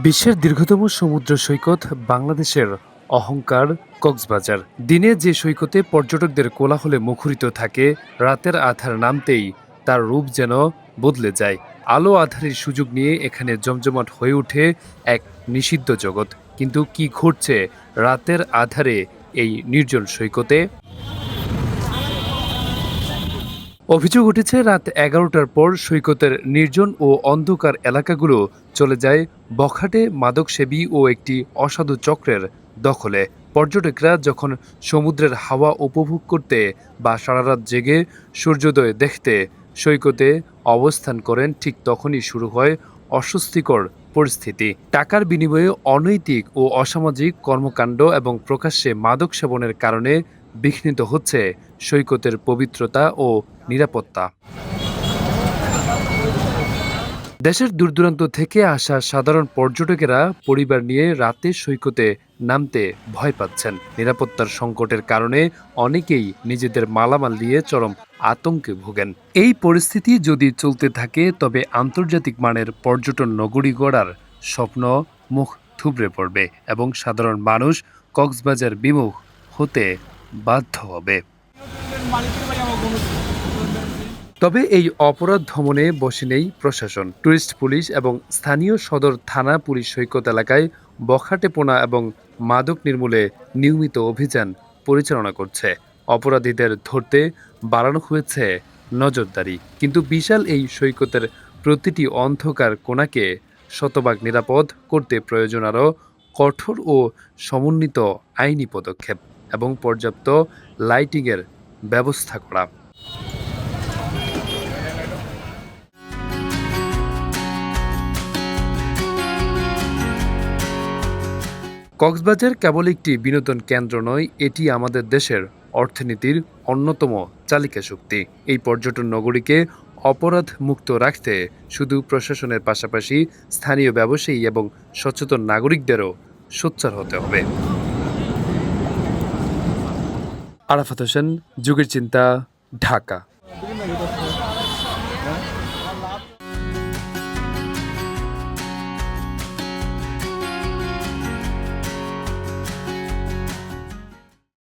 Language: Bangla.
বিশ্বের দীর্ঘতম সমুদ্র সৈকত বাংলাদেশের অহংকার কক্সবাজার। দিনে যে সৈকতে পর্যটকদের কোলাহলে মুখরিত থাকে, রাতের আধার নামতেই তার রূপ যেন বদলে যায়। আলো আঁধারির সুযোগ নিয়ে এখানে জমজমাট হয়ে ওঠে এক নিষিদ্ধ জগৎ। কিন্তু কি ঘটছে রাতের আধারে এই নির্জন সৈকতে? অভিযোগ উঠেছে রাত ১১টার পর সৈকতের নির্জন ও অন্ধকার এলাকাগুলো চলে যায় বখাটে মাদকসেবী ও একটি অসাধু চক্রের দখলে। পর্যটকরা যখন সমুদ্রের হাওয়া উপভোগ করতে বা সারারাত জেগে সূর্যোদয় দেখতে সৈকতে অবস্থান করেন, ঠিক তখনই শুরু হয় অস্বস্তিকর পরিস্থিতি। টাকার বিনিময়ে অনৈতিক ও অসামাজিক কর্মকাণ্ড এবং প্রকাশ্যে মাদক সেবনের কারণে বিঘ্নিত হচ্ছে সৈকতের পবিত্রতা ও নিরাপত্তা। দেশের দূরদূরান্ত থেকে আসা সাধারণ পর্যটকেরা পরিবার নিয়ে রাতে সৈকতে নামতে ভয় পাচ্ছেন। নিরাপত্তার সংকটের কারণে অনেকেই নিজেদের মালামাল নিয়ে চরম আতঙ্কে ভোগেন। এই পরিস্থিতি যদি চলতে থাকে তবে আন্তর্জাতিক মানের পর্যটন নগরী গড়ার স্বপ্ন মুখ থুবড়ে পড়বে এবং সাধারণ মানুষ কক্সবাজার বিমুখ হতে বাধ্য হবে। তবে এই অপরাধ দমনে বসে নেই প্রশাসন। টুরিস্ট পুলিশ এবং স্থানীয় সদর থানা পুলিশ সৈকত এলাকায় বখাটেপনা এবং মাদক নির্মূলে নিয়মিত অভিযান পরিচালনা করছে। অপরাধীদের ধরতে বাড়ানো হয়েছে নজরদারি। কিন্তু বিশাল এই সৈকতের প্রতিটি অন্ধকার কোণাকে শতভাগ নিরাপদ করতে প্রয়োজন আরও কঠোর ও সমন্বিত আইনি পদক্ষেপ এবং পর্যাপ্ত লাইটিংয়ের ব্যবস্থা করা। কক্সবাজার কেবল একটি বিনোদন কেন্দ্র নয়, এটি আমাদের দেশের অর্থনীতির অন্যতম চালিকা শক্তি। এই পর্যটন নগরীকে অপরাধ মুক্ত রাখতে শুধু প্রশাসনের পাশাপাশি স্থানীয় ব্যবসায়ী এবং সচেতন নাগরিকদেরও সোচ্চার হতে হবে। আরাফাত হোসেন, যুগের চিন্তা, ঢাকা।